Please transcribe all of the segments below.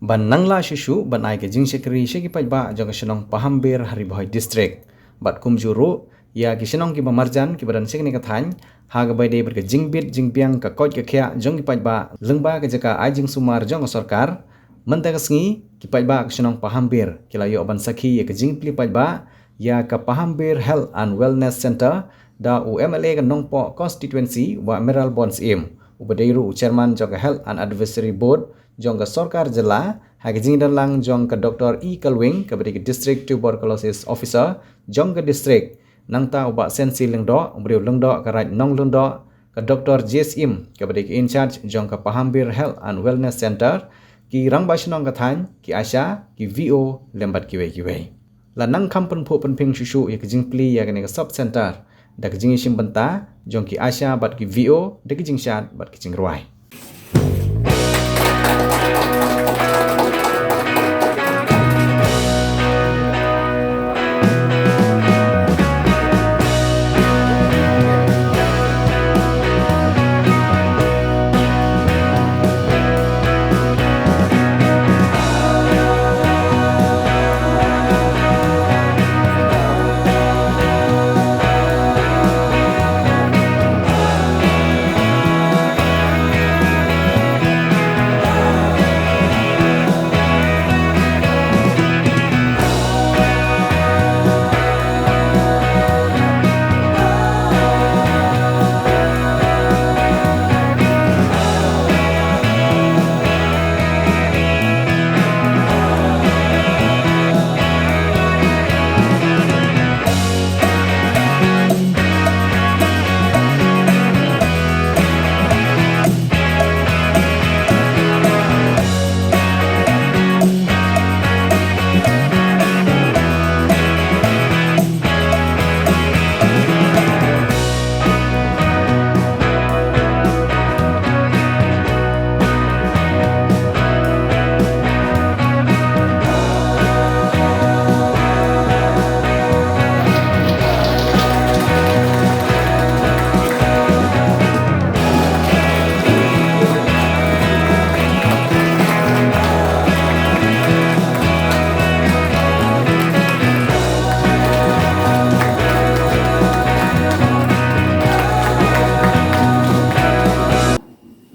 ban nangla shushu ban ai ke jing sekri sheki ba jong shenong Pahambir Haribhoi district bat kumjuru ya ki shenong ki bamarjan ki badan sekni ka thany ha ga bai de ber ke jingbit jingbiang ka koj ke khya jong ki ba lengba ke jaka ai jing sumar jong sarkar menta ka sngi ki ba shenong Pahambir ki la yo ban sakhi ke jingpli ba ya ka Pahambir Health and Wellness Center da UMLA ka nongpo constituency wa Emerald Bonds im ubadeiru chairman jong Health and Advisory Board jong ka sarkar jela ha ke jing dan lang jong ka Dr. E Kalwing ka bari district tuberculosis officer jong ka district nangta uba sensi lengdo ubriu lengdo ka raj nong lengdo ka Dr. Jes Im ka bari in charge jong ka Pahambir Health and Wellness Center ki rang ba shnong ka than ki Asha ki VO lembat ki wei la nang kampen pho pen ping shushu ya ke jing pli ya ka sub center da ke jing sim benta jong ki Asha bat ki VO da ki jing shat bat ki jing ruai.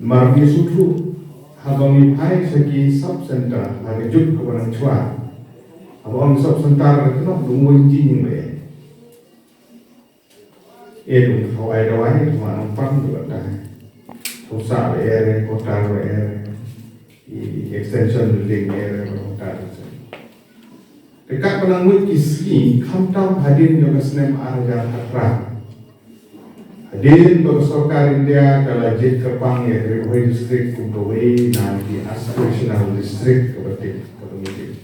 Margi sutru habang ipay segi sub center hagi jut kebarang chua habang sub center kenop dungu jinjing be dung hawai dawai cuma nampak juga dah pusat ere kota ere extension building ere kota dekat penanggut kisi kamtam hadin juga senem arja hatra Hadir bersokar India kalau jid kerpang ya Haribhoi district kumpulai nanti aspirational district kebetik kebetik.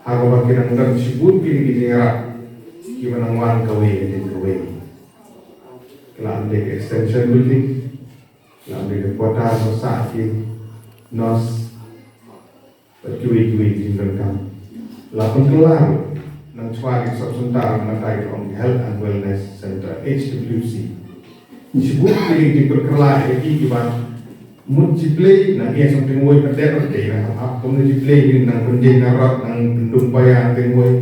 Hago bagian dan sibuk pilih di negara gimana wan kawai di kawai. Kelam dek extension building, kelam dek kota besar nos berkiwi-kiwi tinggalkan. Lapun kelar nang chua di sebentar mengenai on Health and Wellness Center HWC. Sibuk pilih di berkerla lagi gimana multiplay nang ia something way pada orang na apa multiplay ni nang pendek narat nang pendung bayar something way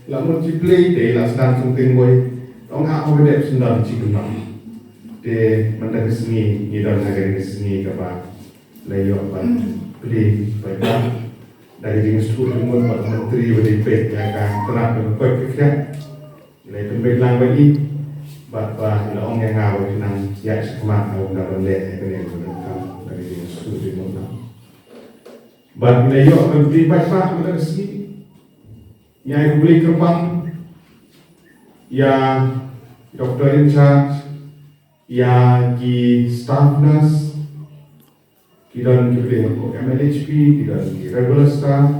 la multiplay de la stand something way orang apa beda sendal cikgu de mendak seni ni dan negara seni kapa layo apa pilih baik dari jenis turun buat menteri BDP yang akan tenang dan berfikir nilai tempat lang bagi bapak ila ong yang ngawal nang ya sekemat awak dah balik kena guna dari jenis turun buat bat nilai yo menteri bapak kita sini yang boleh kerbang ya doktor in charge ya ki staff nurse Kidan kita MLHP, kidan regular staff,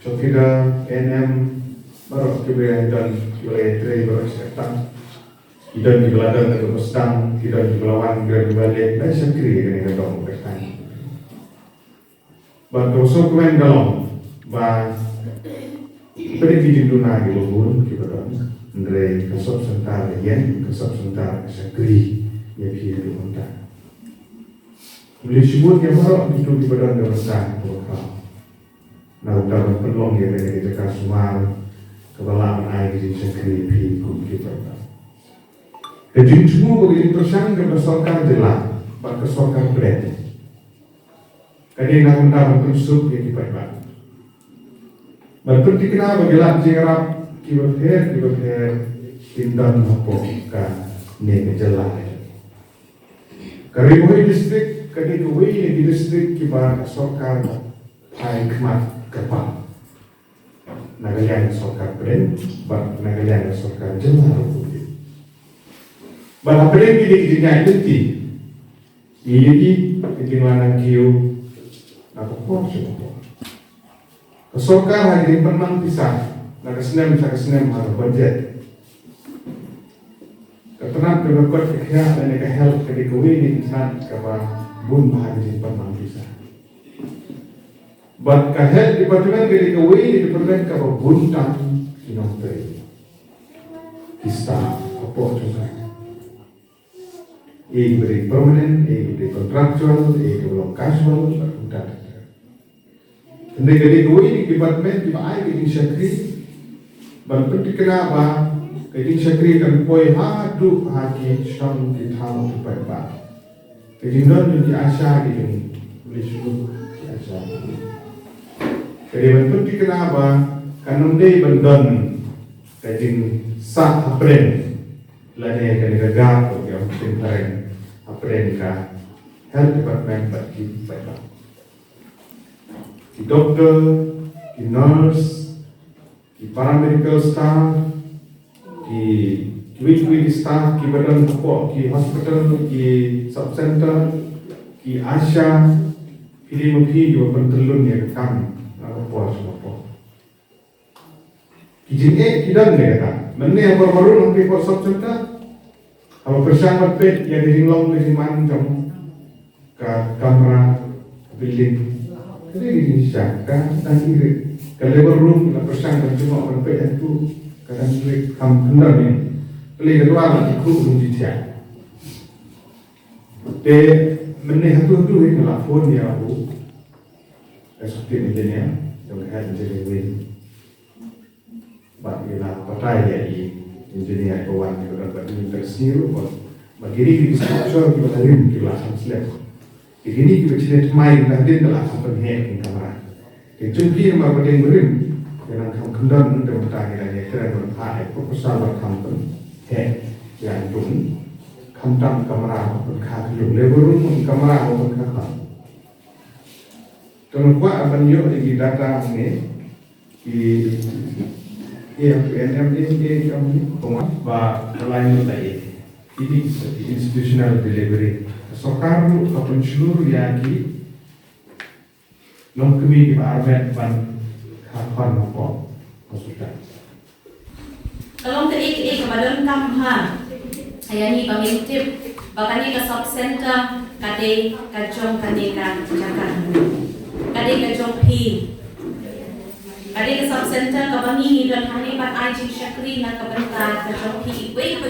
Chokida, NM, baru kita dan kita teri baru sekarang. Kidan kita ladan atau Mustang, kidan kita lawan kita balik, dan sekali kita dong berkan. Bantu sokongan dalam, bah pendidikan dunia di luar kita dong. Dari kesop sebentar, yen kesop sebentar sekali, ya kita dong. boleh sebut yang marok itu di badan dewasa lokal. Nah, dalam peluang yang ada di Jakarta Sumal, kebalaan air di Sekri Pi Kuki Pertama. Jadi semua begitu tersang berdasarkan jelas, berdasarkan brand. Kali nak mendapat prinsip yang diperlukan. Berarti kenapa jelas jengarap kibat tindan apa ni jelas. Kariboy distrik kadi kuwi di distrik kibat sokar ai kemat kepat. Nagalian sokar brand, nagalian sokar jelas. But apa yang kita identiti, ini ketinggalan kiu, apa pun semua. Kesokar hari penang pisah, nak kesenem harus budget. Ketenang berbuat kekaya dan kehel kedikui di sana kapa bun hari penang pisah. But kehel di departemen kedikui di departemen kapa bun tang kinoteri. Kista apa juga. एक बड़ी परमानेंट, एक बड़ी कॉन्ट्रैक्चुअल, एक बड़ी कैजुअल, उठा देते हैं। इंदे कभी कोई डिपार्टमेंट की बाई किटिंग शक्री, बंपट कितना बा किटिंग शक्री kan कोई हाथु हाथी शाम की थाम की पैबा, किटिंग डन की आशा किटिंग लिशु की आशा। कभी बंपट कितना बा kanunde bandon किटिंग सा अपरेन lane kani gagap yang pintareng apren ka health department bagi baiklah ki doktor, ki nurse, ki paramedical staff, ki staff, ki badan support, ki hospital, ki sub center, ki ASHA, pilih juga pentelun yang kami apa semua. Ki jinge ki dan mereka Mene yang baru nanti kau subcenter, kalau bersama pet yang diringlong di manjong ke kamera building, jadi di siapa dan kiri kalau baru kita bersama cuma orang pet itu kadang klik kam kendar ni, kali kedua lagi kru di siapa. De mene hatu ini telefon dia aku, seperti ini yang ada jadi ini. Bagilah patai jadi engineer kawan kita dapat intersiru bagi diri kita structure kita lain kita select ini kita cerita main nanti dalam sampai hack kamera kecuali yang baru yang berim yang kamu kendor untuk bertanya dan yang kira berpakai proposal berkampung hack yang pun kampung kamera berkat yang level kamera berkat Tunggu apa nyo di data ini NM ini penguat bah lain lagi ini institutional delivery sokaru kapun seluruh yaki nom kami di armet ban kapan apa maksudnya kalau ke kepada kamha ayani pamintip bakani ke sub center kade kajong kade ka jakan kade kajong pi Ada ke sub center kabangi dan hani pat IG Syakri na kabanta kajong pi wei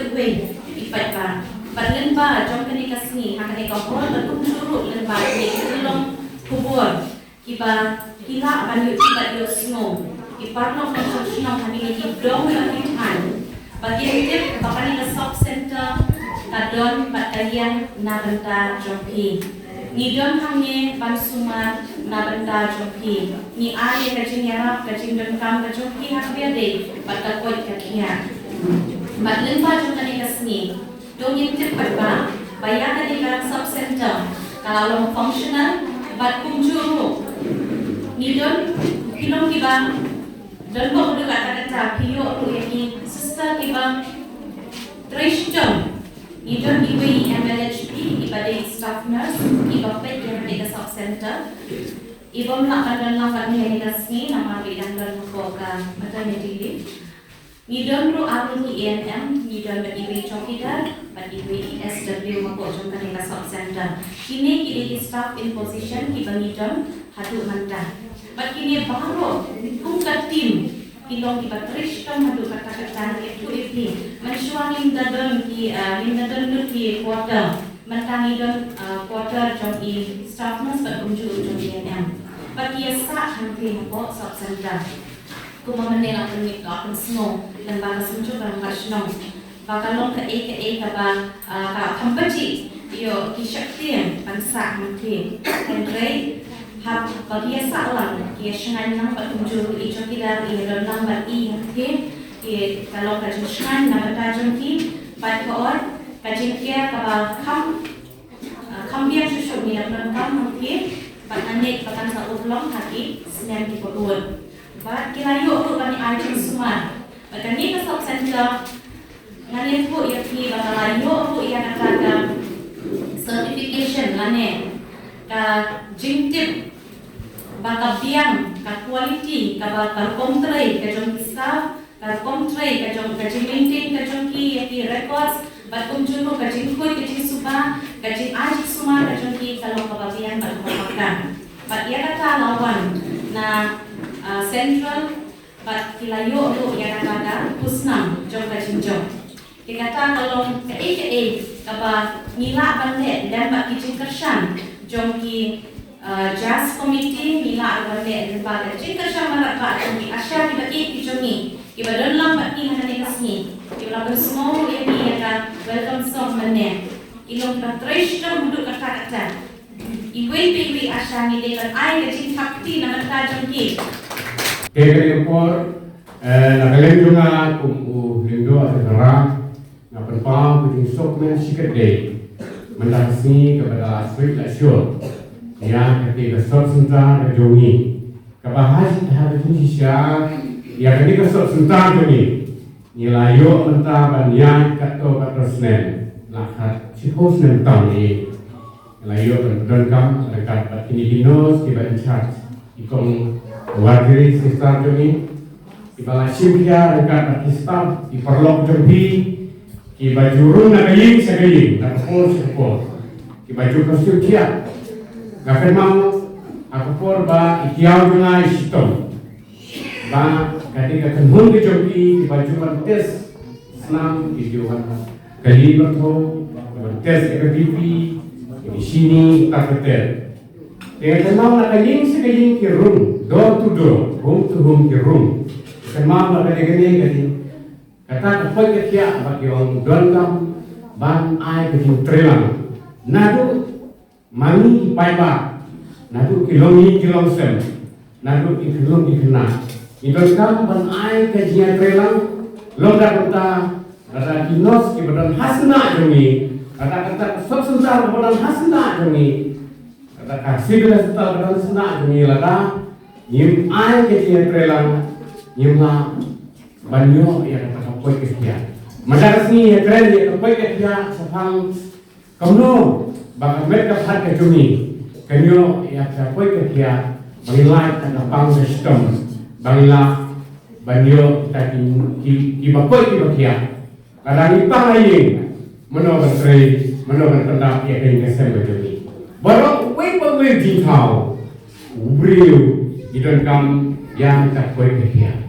ipat pa padlen ba jong kani kasni hakani ka hol berkum surut len ba ni tulong kubur kiba hila ban yu ibat yo snow iparno construction hani ni dong la hitan bagi tip bakani ke sub center kadon batalian na banta jong pi ni don hange ban sumar na benda joki ni aye kajing yarap kajing dengkam kajoki hak dia de pada koi kakia madlen pa jong kani kasni dong yintip perba bayar kani ka sub center kalau functional bat kunjuru ni don pilong kiba don bo du kata kata piyo tu yani sister kiba trishton ni don iwi MLHP ibadai staff nurse ibapet yang ada sub center ibom nak badan lafat ni kasni nama bidang dan muka maternity leave ni don ru arun ni ENM ni don iwi chokidar but iwi SW mako jongkan ni sub center kini kini staff in position kibangi don hadu mantah but kini baru kungkat tim kilong kita Krishton hadu kata-kata itu ipi mensuangin dadon ki lut ki quarter mentangi don quarter jom i staff nurse bat kumju jom INM. Bagi asa hanti napo sub sentra. Kuma menela kami akan snow dan bakal semcu barang kasnong. Bakal long ke ka ba kampaji yo kisaktian pansa hanti. Andre hab bagi asa lang ki shangan nang bat kumju i chokidar i don nang bat i hanti ki kalau ka shangan na bat jom ki bat ko or ka jingkia ka ba kambian susuk ni dan kam hanti bat anek bakan sa utlong hati senen ki kodun. Bat kilayo tu kami ajin semua. Bakan ni kesok center ngani tu ia ki bakalayo tu ia katakan certification lane ka jingtip baka biang ka quality ka bakal kontre ka jong staff ka kontre ka jong ka maintain ka jong ki records bat kunjunu ka jingkoi ka jing suba ka jing ajik semua ka jong ki kalau ka biang bat makan. Bat ia kata lawan na central bat kilayo tu ia kata pusnam jong ka jinjong. Dia kata kalau ke kaba ngila bande dan bat kijing kersan jong ki jazz committee ngila bande dan bat kijing kersan marat bat jong ki asya ki bat ki jongi ki badon lang bat ki hanan kasni ki laban semua ia ni ya welcome song mane ilong bat treshta duduk kata-kata iwei pe asya ni dekat ai kijing takti na kata jong ki Kaya por nakalim juga kumu lindo asal Nampaknya punya sokmen sikat day mendasni kepada street lasur yang ketika sok sentra kejongi kebahas hari ini siapa yang ketika sok sentra kejongi nilayo mentah banyak kata senen lakat cikos nentang ini nilayo berdengkam dekat ini dinos tiba charge ikon wakili sistem kejongi tiba simkia dekat staff di perlok kejongi ki baju rung na kaying sa kaying na kapor sa kapor ki baju kostyum kiya na firmang ako por ba ikiyaw nga isitong ba ketika kenhun ke joki ki baju mantes senam ikiyawan kaliber to mantes ekatipi di sini taketel dengan firmang na kaying sa kaying ki rung door to door home to home ki rung firmang na kaying kata kepada kia bagi orang donkam ban ai ke trelang nadu mani paiba nadu kilongi kilonsem nadu kilongi kena donkam ban ai ke jia trelang londa kota ada kinos ke badan hasna jongi kata subsensar badan hasna jongi kata kasih setal badan hasna jongi lada nyim ai ke jia trelang nyimla banyo yang koi ketia madaras ni keren dia koi ketia sapang kamno bang mereka har ke jumi kanyo ya koi ketia bangilai tan pang system bangila banyo taki ki bakoi ki bakia kadang ipang lain menoban trei menoban tanda ya kan kesem jumi baru we di tau ubriu idon kam yang tak koi ketia